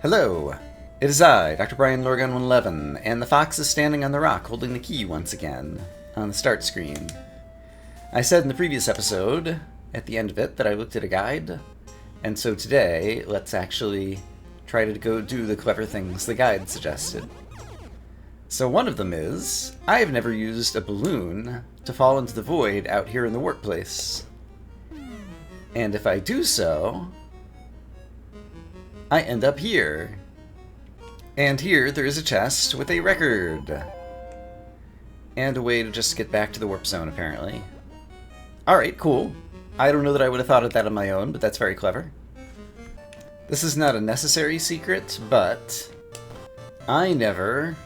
Hello! It is I, Dr. Brian Lorgan 111, and the fox is standing on the rock holding the key once again, on the start screen. I said in the previous episode, at the end of it, that I looked at a guide, and so today, let's actually try to go do the clever things the guide suggested. So one of them is, I have never used a balloon to fall into the void out here in the warp place. And if I do so, I end up here. And here there is a chest with a record. And a way to just get back to the warp zone, apparently. Alright, cool. I don't know that I would have thought of that on my own, but that's very clever. This is not a necessary secret, but I never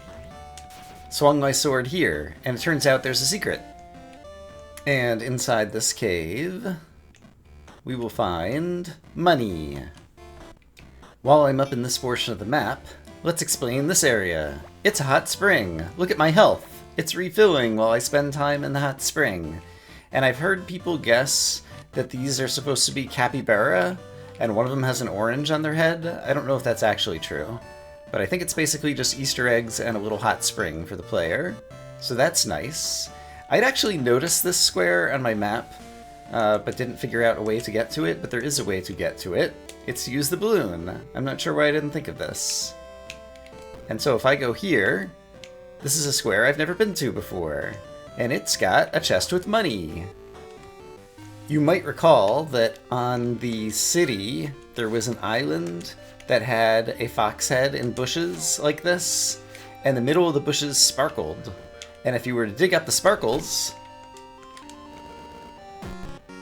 swung my sword here, and it turns out there's a secret. And inside this cave, we will find money. While I'm up in this portion of the map, let's explain this area. It's a hot spring. Look at my health. It's refilling while I spend time in the hot spring. And I've heard people guess that these are supposed to be capybara, and one of them has an orange on their head. I don't know if that's actually true, but I think it's basically just Easter eggs and a little hot spring for the player. So that's nice. I'd actually noticed this square on my map, but didn't figure out a way to get to it, but there is a way to get to it. It's to use the balloon. I'm not sure why I didn't think of this. And so if I go here, this is a square I've never been to before, and it's got a chest with money. You might recall that on the city, there was an island that had a fox head in bushes like this, and the middle of the bushes sparkled. And if you were to dig up the sparkles,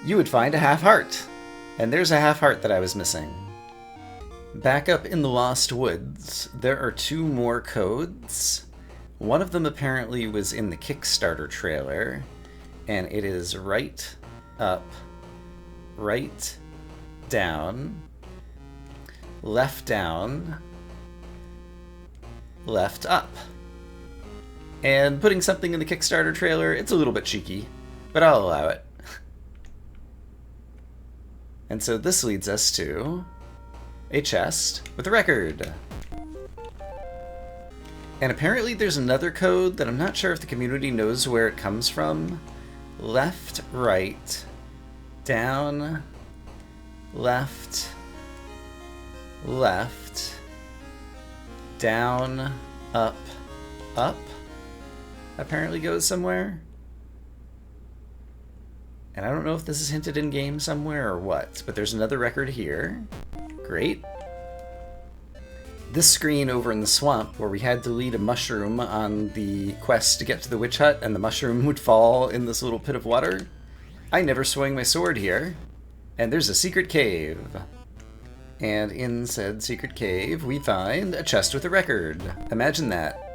you would find a half heart. And there's a half heart that I was missing. Back up in the Lost Woods, there are two more codes. One of them apparently was in the Kickstarter trailer, and it is right up, right down, left up. And putting something in the Kickstarter trailer, it's a little bit cheeky, but I'll allow it. And so this leads us to a chest with a record. And apparently there's another code that I'm not sure if the community knows where it comes from. Left, right, down, left, left, down, up, up. Apparently goes somewhere. And I don't know if this is hinted in-game somewhere or what, but there's another record here. Great. This screen over in the swamp, where we had to lead a mushroom on the quest to get to the witch hut, and the mushroom would fall in this little pit of water. I never swung my sword here. And there's a secret cave. And in said secret cave, we find a chest with a record. Imagine that.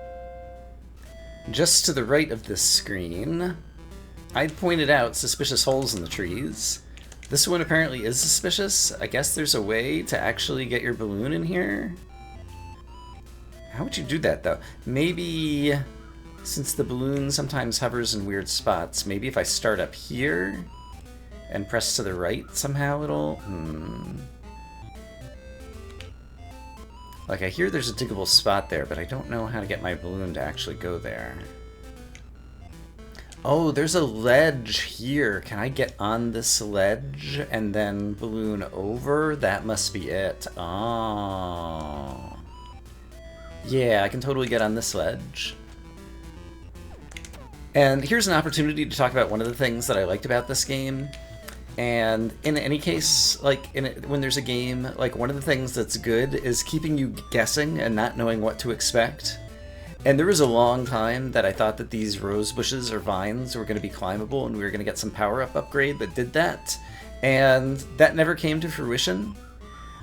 Just to the right of this screen, I'd pointed out suspicious holes in the trees. This one apparently is suspicious. I guess there's a way to actually get your balloon in here. How would you do that, though? Maybe, since the balloon sometimes hovers in weird spots, maybe if I start up here and press to the right somehow it'll... Like, I hear there's a diggable spot there, but I don't know how to get my balloon to actually go there. Oh, there's a ledge here. Can I get on this ledge and then balloon over? That must be it. Oh. Yeah, I can totally get on this ledge. And here's an opportunity to talk about one of the things that I liked about this game. And in any case, like when there's a game, like one of the things that's good is keeping you guessing and not knowing what to expect. And there was a long time that I thought that these rose bushes or vines were going to be climbable and we were going to get some power-up upgrade that did that. And that never came to fruition.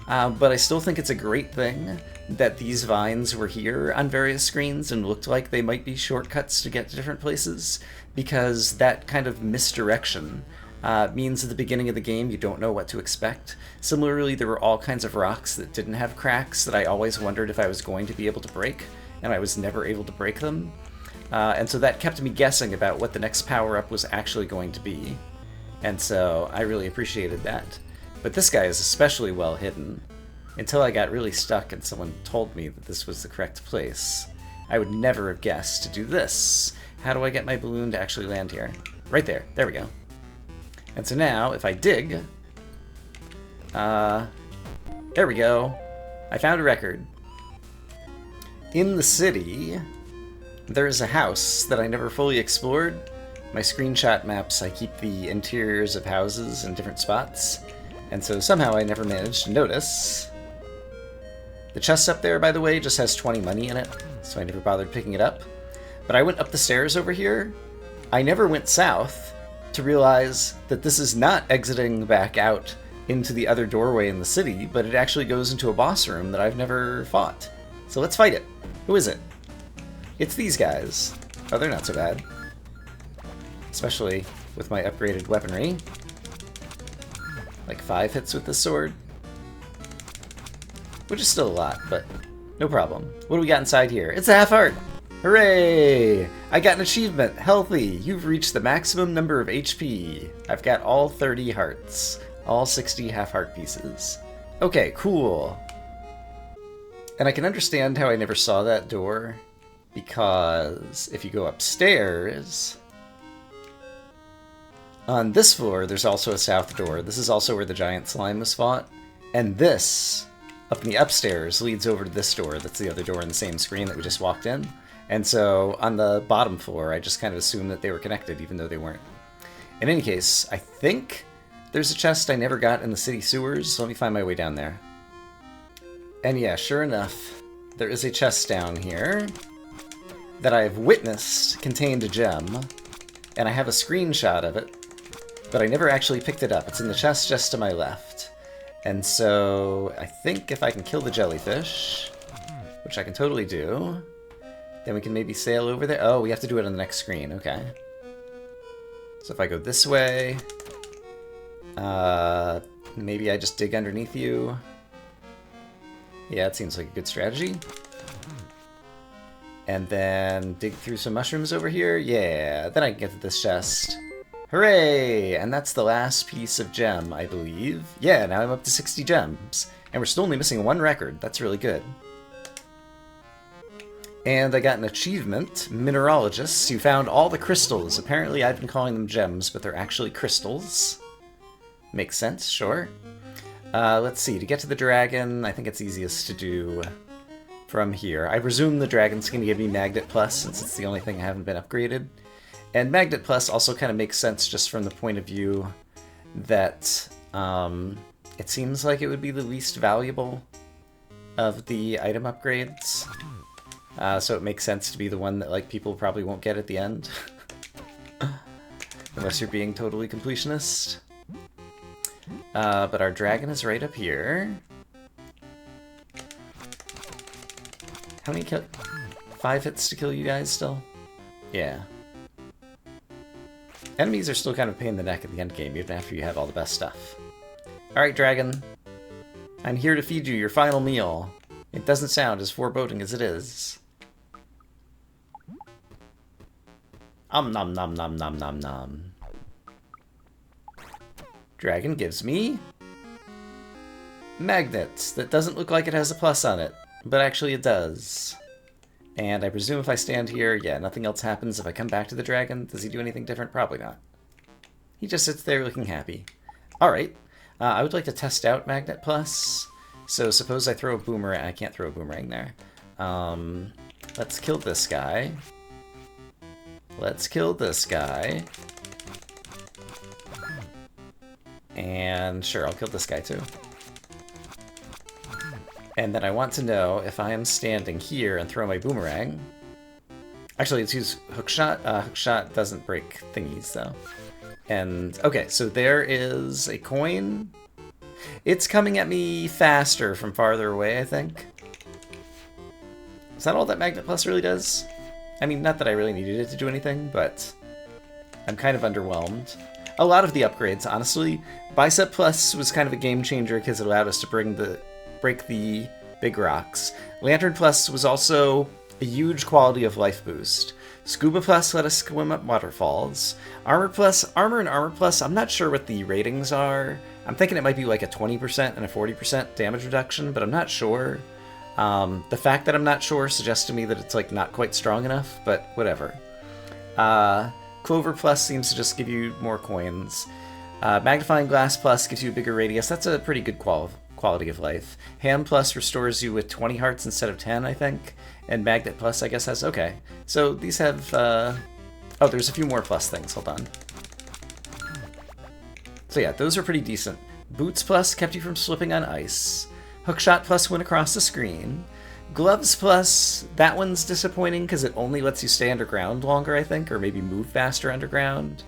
But I still think it's a great thing that these vines were here on various screens and looked like they might be shortcuts to get to different places, because that kind of misdirection means at the beginning of the game you don't know what to expect. Similarly, there were all kinds of rocks that didn't have cracks that I always wondered if I was going to be able to break, and I was never able to break them. And so that kept me guessing about what the next power-up was actually going to be. And so I really appreciated that. But this guy is especially well hidden. Until I got really stuck and someone told me that this was the correct place, I would never have guessed to do this. How do I get my balloon to actually land here? Right there. There we go. And so now, if I dig... there we go. I found a record. In the city, there is a house that I never fully explored. My screenshot maps, I keep the interiors of houses in different spots. And so somehow I never managed to notice. The chest up there, by the way, just has 20 money in it, so I never bothered picking it up. But I went up the stairs over here. I never went south to realize that this is not exiting back out into the other doorway in the city, but it actually goes into a boss room that I've never fought. So let's fight it. Who is it? It's these guys. Oh, they're not so bad. Especially with my upgraded weaponry. Like 5 hits with this sword. Which is still a lot, but no problem. What do we got inside here? It's a half heart! Hooray! I got an achievement. Healthy. You've reached the maximum number of HP. I've got all 30 hearts. All 60 half heart pieces. Okay, cool. And I can understand how I never saw that door, because if you go upstairs, on this floor there's also a south door. This is also where the giant slime was fought. And this, up in the upstairs, leads over to this door. That's the other door in the same screen that we just walked in. And so on the bottom floor, I just kind of assumed that they were connected, even though they weren't. In any case, I think there's a chest I never got in the city sewers, so let me find my way down there. And yeah, sure enough, there is a chest down here that I've witnessed contained a gem, and I have a screenshot of it, but I never actually picked it up. It's in the chest just to my left. And so I think if I can kill the jellyfish, which I can totally do, then we can maybe sail over there. Oh, we have to do it on the next screen. Okay. So if I go this way, maybe I just dig underneath you. Yeah, it seems like a good strategy. And then dig through some mushrooms over here. Yeah, then I can get to this chest. Hooray! And that's the last piece of gem, I believe. Yeah, now I'm up to 60 gems. And we're still only missing 1 record. That's really good. And I got an achievement, Mineralogist. You found all the crystals. Apparently I've been calling them gems, but they're actually crystals. Makes sense, sure. Let's see, to get to the dragon, I think it's easiest to do from here. I presume the dragon's going to give me Magnet Plus, since it's the only thing I haven't been upgraded. And Magnet Plus also kind of makes sense just from the point of view that it seems like it would be the least valuable of the item upgrades. So it makes sense to be the one that like people probably won't get at the end. Unless you're being totally completionist. But our dragon is right up here. How many kill? 5 hits to kill you guys still? Yeah. Enemies are still kind of a pain in the neck at the end game, even after you have all the best stuff. Alright, dragon. I'm here to feed you your final meal. It doesn't sound as foreboding as it is. Nom nom nom nom nom nom. Dragon gives me magnets that doesn't look like it has a plus on it, but actually it does. And I presume if I stand here, yeah, nothing else happens. If I come back to the dragon, does he do anything different? Probably not. He just sits there looking happy. Alright, I would like to test out Magnet Plus. So suppose I throw a boomerang. I can't throw a boomerang there. Let's kill this guy. Let's kill this guy. And sure, I'll kill this guy too. And then I want to know if I am standing here and throw my boomerang. Actually, let's use hookshot. Hookshot doesn't break thingies though. And okay, so there is a coin. It's coming at me faster from farther away, I think. Is that all that Magnet Plus really does? I mean, not that I really needed it to do anything, but I'm kind of underwhelmed. A lot of the upgrades, honestly. Bicep Plus was kind of a game changer because it allowed us to break the big rocks. Lantern Plus was also a huge quality of life boost. Scuba Plus let us swim up waterfalls. Armor Plus, Armor and Armor Plus, I'm not sure what the ratings are. I'm thinking it might be like a 20% and a 40% damage reduction, but I'm not sure. The fact that I'm not sure suggests to me that it's like not quite strong enough, but whatever. Clover Plus seems to just give you more coins. Magnifying Glass Plus gives you a bigger radius. That's a pretty good quality of life. Ham Plus restores you with 20 hearts instead of 10, I think. And Magnet Plus, I guess, has... Okay. So these have... Oh, there's a few more plus things. Hold on. So yeah, those are pretty decent. Boots Plus kept you from slipping on ice. Hookshot Plus went across the screen. Gloves Plus, that one's disappointing because it only lets you stay underground longer, I think, or maybe move faster underground.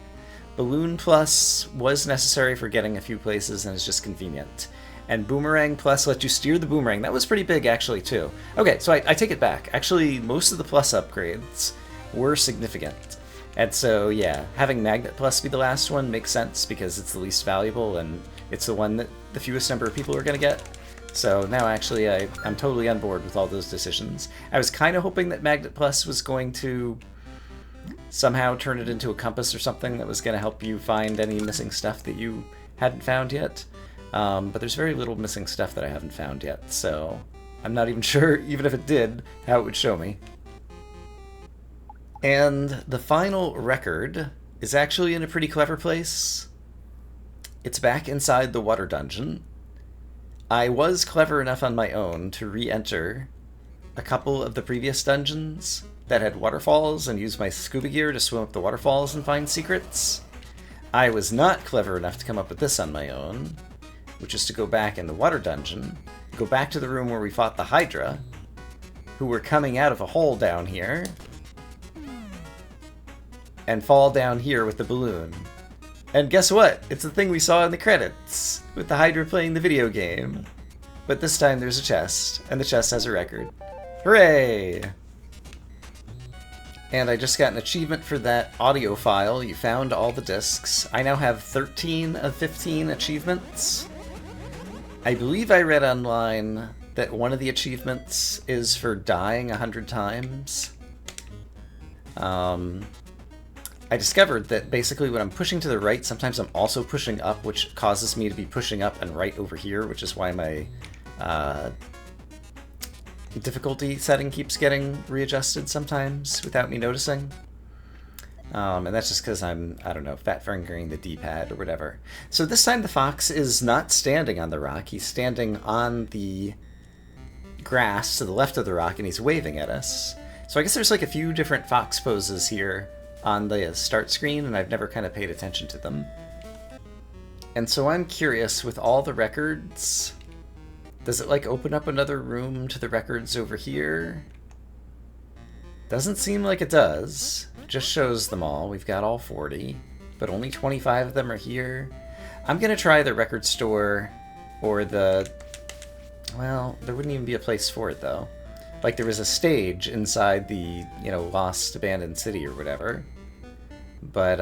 Balloon Plus was necessary for getting a few places and is just convenient. And Boomerang Plus lets you steer the boomerang. That was pretty big, actually, too. Okay, so I take it back. Actually, most of the Plus upgrades were significant. And so, yeah, having Magnet Plus be the last one makes sense because it's the least valuable and it's the one that the fewest number of people are going to get. So now, actually, I'm totally on board with all those decisions. I was kind of hoping that Magnet Plus was going to somehow turn it into a compass or something that was going to help you find any missing stuff that you hadn't found yet. But there's very little missing stuff that I haven't found yet, so I'm not even sure, even if it did, how it would show me. And the final record is actually in a pretty clever place. It's back inside the water dungeon. I was clever enough on my own to re-enter a couple of the previous dungeons that had waterfalls and use my scuba gear to swim up the waterfalls and find secrets. I was not clever enough to come up with this on my own, which is to go back in the water dungeon, go back to the room where we fought the Hydra, who were coming out of a hole down here, and fall down here with the balloon. And guess what? It's the thing we saw in the credits, with the Hydra playing the video game. But this time there's a chest, and the chest has a record. Hooray! And I just got an achievement for that audio file. You found all the discs. I now have 13 of 15 achievements. I believe I read online that one of the achievements is for dying 100 times. I discovered that basically when I'm pushing to the right, sometimes I'm also pushing up, which causes me to be pushing up and right over here, which is why my difficulty setting keeps getting readjusted sometimes without me noticing. And that's just because I'm, I don't know, fat fingering the D-pad or whatever. So this time the fox is not standing on the rock. He's standing on the grass to the left of the rock, and he's waving at us. So I guess there's like a few different fox poses here on the start screen, and I've never kind of paid attention to them. And so I'm curious, with all the records, does it like open up another room to the records over here? Doesn't seem like it does. It just shows them all. We've got all 40, but only 25 of them are here. I'm gonna try the record store or the... Well, there wouldn't even be a place for it though. Like there was a stage inside the, you know, lost abandoned city or whatever. But,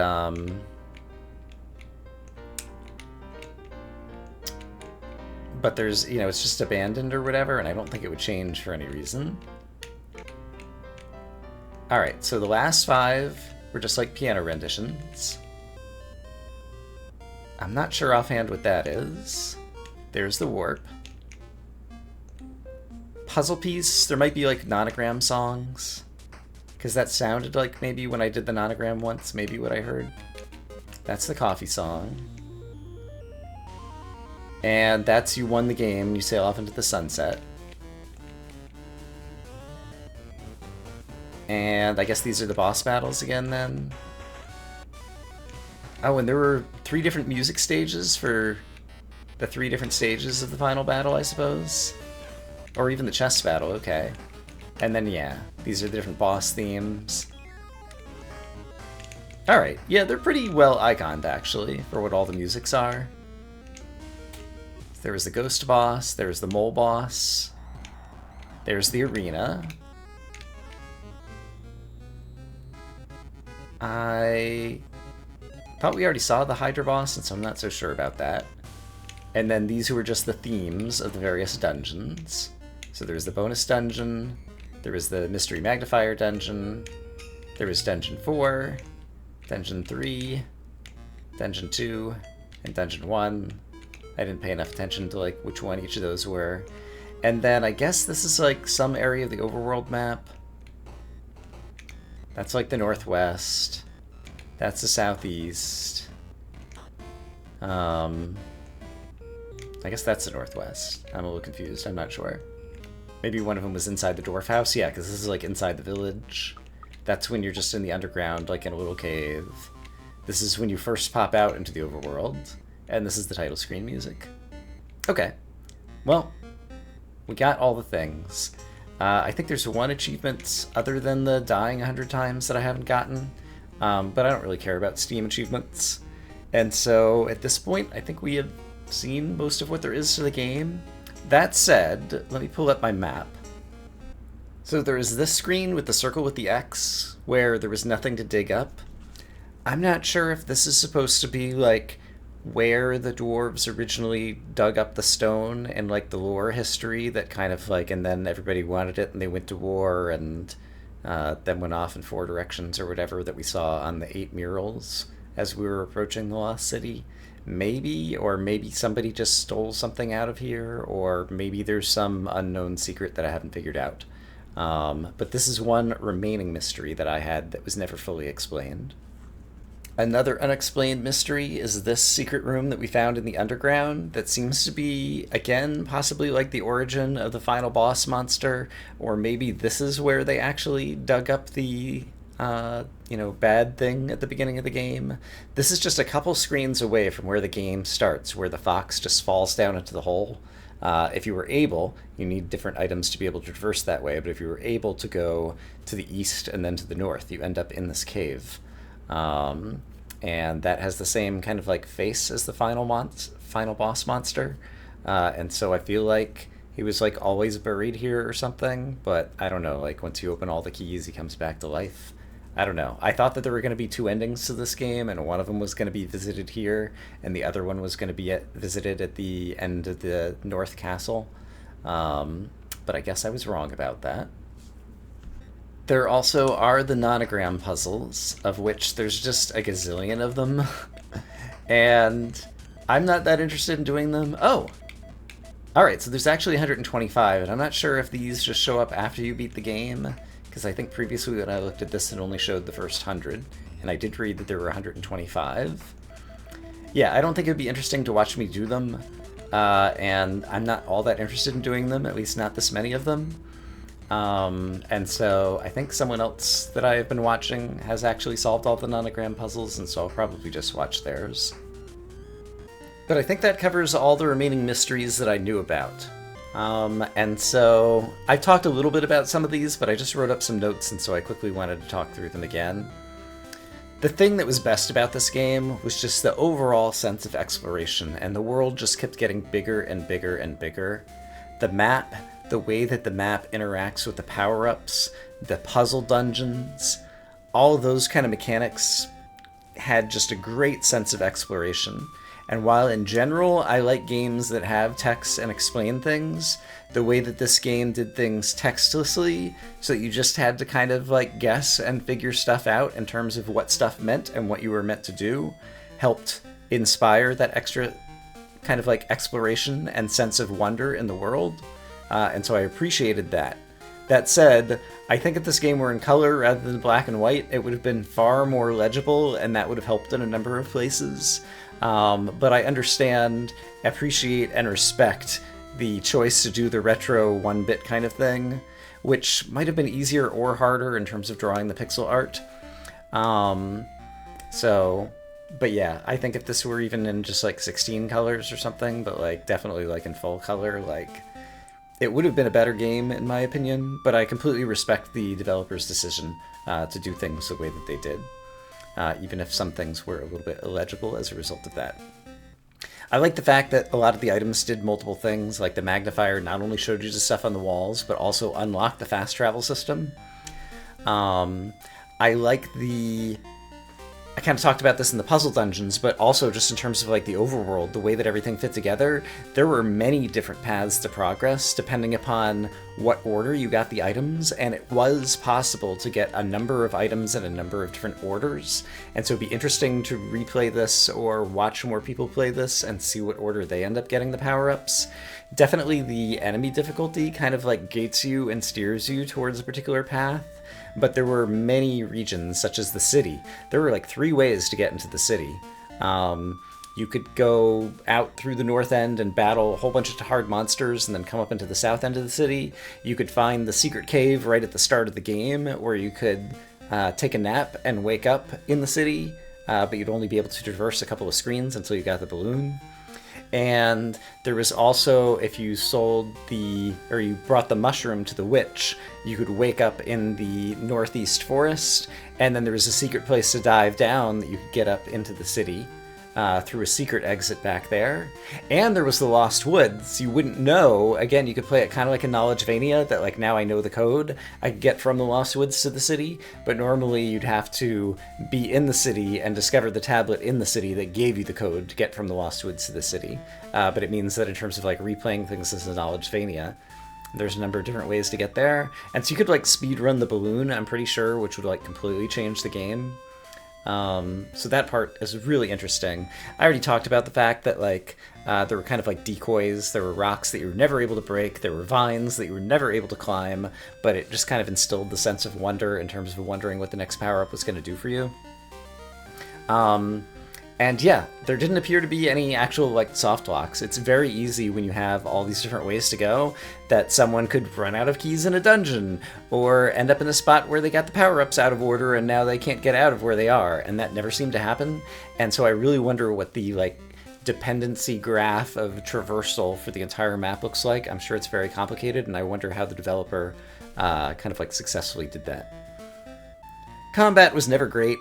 but there's, you know, it's just abandoned or whatever, and I don't think it would change for any reason. Alright, so the last 5 were just like piano renditions. I'm not sure offhand what that is. There's the warp. Puzzle piece, there might be like nonogram songs. Because that sounded like maybe when I did the nonogram once, maybe what I heard. That's the coffee song. And that's you won the game and you sail off into the sunset. And I guess these are the boss battles again then. Oh, and there were 3 different music stages for the 3 different stages of the final battle, I suppose. Or even the chess battle, okay. And then, yeah, these are the different boss themes. Alright, yeah, they're pretty well iconed, actually, for what all the musics are. There was the ghost boss, there was the mole boss, there's the arena. I thought we already saw the Hydra boss, and so I'm not so sure about that. And then these were just the themes of the various dungeons. So there's the bonus dungeon, There was the Mystery Magnifier dungeon. There was Dungeon 4, Dungeon 3, Dungeon 2, and Dungeon 1. I didn't pay enough attention to like which one each of those were. And then I guess this is like some area of the overworld map. That's like the northwest. That's the southeast. I guess that's the northwest. I'm a little confused. I'm not sure. Maybe one of them was inside the dwarf house. Yeah, because this is like inside the village. That's when you're just in the underground, like in a little cave. This is when you first pop out into the overworld. And this is the title screen music. Okay. Well, we got all the things. I think there's one achievement other than the dying 100 times that I haven't gotten. But I don't really care about Steam achievements. And so at this point, I think we have seen most of what there is to the game. That said, let me pull up my map. So there is this screen with the circle with the X, where there was nothing to dig up. I'm not sure if this is supposed to be like where the dwarves originally dug up the stone and like the lore history that kind of like, and then everybody wanted it and they went to war and then went off in 4 directions or whatever that we saw on the 8 murals as we were approaching the Lost City. Maybe, or maybe somebody just stole something out of here, or maybe there's some unknown secret that I haven't figured out. But this is one remaining mystery that I had that was never fully explained. Another unexplained mystery is this secret room that we found in the underground that seems to be, again, possibly like the origin of the final boss monster, or maybe this is where they actually dug up the, bad thing at the beginning of the game. This is just a couple screens away from where the game starts, where the fox just falls down into the hole. If you were able, you need different items to be able to traverse that way, but if you were able to go to the east and then to the north, you end up in this cave. And that has the same kind of like face as the final boss monster. And so I feel like he was like always buried here or something, but I don't know, like once you open all the keys, he comes back to life. I don't know. I thought that there were going to be 2 endings to this game, and one of them was going to be visited here, and the other one was going to be visited at the end of the North Castle. But I guess I was wrong about that. There also are the nonogram puzzles, of which there's just a gazillion of them. And I'm not that interested in doing them. Oh! Alright, so there's actually 125, and I'm not sure if these just show up after you beat the game, because I think previously when I looked at this it only showed the first 100, and I did read that there were 125. Yeah, I don't think it would be interesting to watch me do them, and I'm not all that interested in doing them, at least not this many of them. And so I think someone else that I have been watching has actually solved all the nonogram puzzles, and so I'll probably just watch theirs. But I think that covers all the remaining mysteries that I knew about. And so I talked a little bit about some of these, but I just wrote up some notes, and so I quickly wanted to talk through them again. The thing that was best about this game was just the overall sense of exploration, and the world just kept getting bigger and bigger and bigger. The map, the way that the map interacts with the power-ups, the puzzle dungeons, all of those kind of mechanics had just a great sense of exploration. And while in general I like games that have text and explain things, the way that this game did things textlessly, so that you just had to kind of like guess and figure stuff out in terms of what stuff meant and what you were meant to do, helped inspire that extra kind of like exploration and sense of wonder in the world. And so I appreciated that. That said, I think if this game were in color rather than black and white, it would have been far more legible, and that would have helped in a number of places. But I understand, appreciate, and respect the choice to do the retro 1-bit kind of thing, which might have been easier or harder in terms of drawing the pixel art. But yeah, I think if this were even in just like 16 colors or something, but like definitely like in full color, like it would have been a better game in my opinion, but I completely respect the developer's decision to do things the way that they did. Even if some things were a little bit illegible as a result of that. I like the fact that a lot of the items did multiple things, like the magnifier not only showed you the stuff on the walls, but also unlocked the fast travel system. I like the... I kind of talked about this in the puzzle dungeons, but also just in terms of like the overworld, the way that everything fit together, there were many different paths to progress depending upon what order you got the items, and it was possible to get a number of items in a number of different orders. And so it'd be interesting to replay this or watch more people play this and see what order they end up getting the power-ups. Definitely the enemy difficulty kind of like gates you and steers you towards a particular path, but there were many regions, such as the city. There were like 3 ways to get into the city. You could go out through the north end and battle a whole bunch of hard monsters and then come up into the south end of the city. You could find the secret cave right at the start of the game, or you could take a nap and wake up in the city, but you'd only be able to traverse a couple of screens until you got the balloon. And there was also, if you you brought the mushroom to the witch, you could wake up in the northeast forest, and then there was a secret place to dive down that you could get up into the city through a secret exit back there. And there was the Lost Woods. You wouldn't know. Again, you could play it kind of like a Knowledgevania, that like now I know the code I could get from the Lost Woods to the city, but normally you'd have to be in the city and discover the tablet in the city that gave you the code to get from the Lost Woods to the city. But it means that in terms of like replaying things as a Knowledgevania, there's a number of different ways to get there. And so you could like speed run the balloon, I'm pretty sure, which would like completely change the game. So that part is really interesting. I already talked about the fact that like there were kind of like decoys, there were rocks that you were never able to break, there were vines that you were never able to climb, but it just kind of instilled the sense of wonder in terms of wondering what the next power-up was going to do for you. And yeah, there didn't appear to be any actual like soft locks. It's very easy when you have all these different ways to go that someone could run out of keys in a dungeon or end up in a spot where they got the power-ups out of order and now they can't get out of where they are, and that never seemed to happen. And so I really wonder what the like dependency graph of traversal for the entire map looks like. I'm sure it's very complicated, and I wonder how the developer kind of like successfully did that. Combat was never great.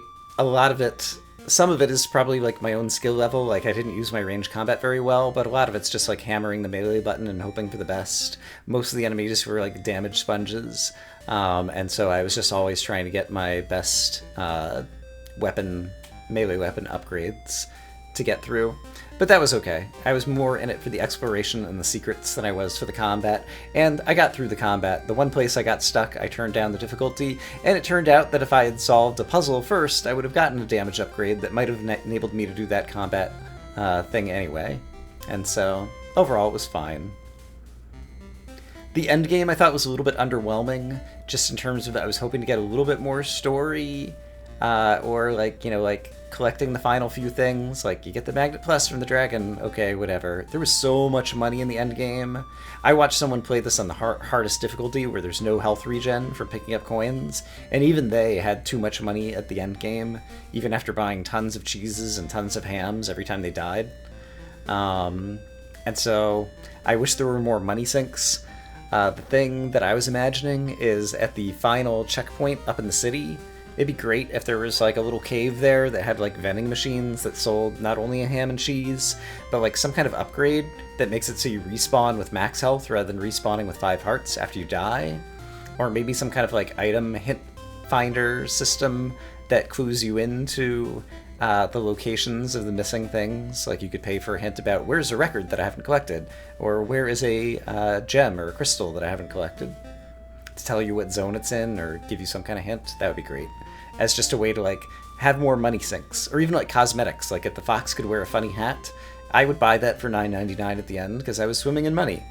Some of it is probably like my own skill level, like I didn't use my ranged combat very well, but a lot of it's just like hammering the melee button and hoping for the best. Most of the enemies were like damage sponges, and so I was just always trying to get my best melee weapon upgrades to get through. But that was okay. I was more in it for the exploration and the secrets than I was for the combat, and I got through the combat. The one place I got stuck, I turned down the difficulty, and it turned out that if I had solved a puzzle first, I would have gotten a damage upgrade that might have enabled me to do that combat thing anyway. And so, overall, it was fine. The end game I thought was a little bit underwhelming, just in terms of I was hoping to get a little bit more story, or like, you know, like collecting the final few things, like you get the Magnet Plus from the dragon, okay, whatever. There was so much money in the end game. I watched someone play this on the hardest difficulty where there's no health regen for picking up coins, and even they had too much money at the end game, even after buying tons of cheeses and tons of hams every time they died. And so I wish there were more money sinks. The thing that I was imagining is at the final checkpoint up in the city, it'd be great if there was like a little cave there that had like vending machines that sold not only a ham and cheese, but like some kind of upgrade that makes it so you respawn with max health rather than respawning with 5 hearts after you die. Or maybe some kind of like item hint finder system that clues you into the locations of the missing things. Like you could pay for a hint about where's a record that I haven't collected, or where is a gem or a crystal that I haven't collected, to tell you what zone it's in or give you some kind of hint. That would be great. As just a way to like have more money sinks, or even like cosmetics, like if the fox could wear a funny hat, I would buy that for $9.99 at the end because I was swimming in money,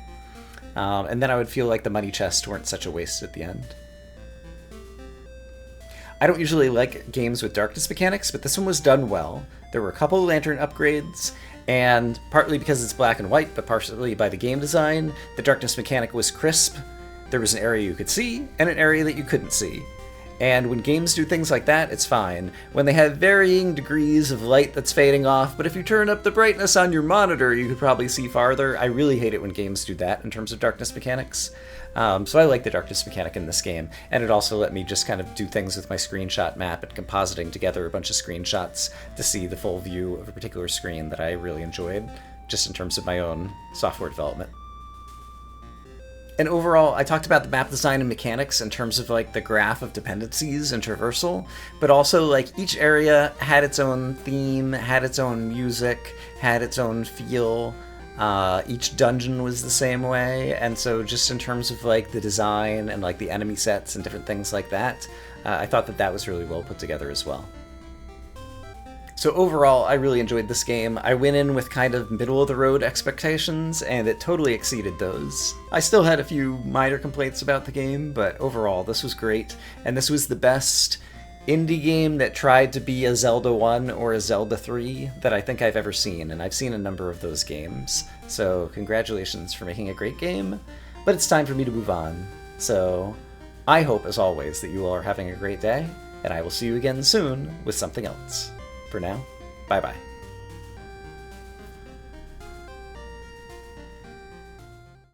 and then I would feel like the money chests weren't such a waste at the end. I don't usually like games with darkness mechanics, but this one was done well. There were a couple of lantern upgrades, and partly because it's black and white, but partially by the game design, the darkness mechanic was crisp. There was an area you could see and an area that you couldn't see. And when games do things like that, it's fine. When they have varying degrees of light that's fading off, but if you turn up the brightness on your monitor, you could probably see farther. I really hate it when games do that in terms of darkness mechanics. So I like the darkness mechanic in this game, and it also let me just kind of do things with my screenshot map and compositing together a bunch of screenshots to see the full view of a particular screen that I really enjoyed, just in terms of my own software development. And overall, I talked about the map design and mechanics in terms of like the graph of dependencies and traversal, but also like each area had its own theme, had its own music, had its own feel. Each dungeon was the same way, and so just in terms of like the design and like the enemy sets and different things like that, I thought that that was really well put together as well. So overall, I really enjoyed this game. I went in with kind of middle-of-the-road expectations, and it totally exceeded those. I still had a few minor complaints about the game, but overall, this was great, and this was the best indie game that tried to be a Zelda 1 or a Zelda 3 that I think I've ever seen, and I've seen a number of those games. So congratulations for making a great game, but it's time for me to move on. So I hope, as always, that you all are having a great day, and I will see you again soon with something else. For now, bye-bye.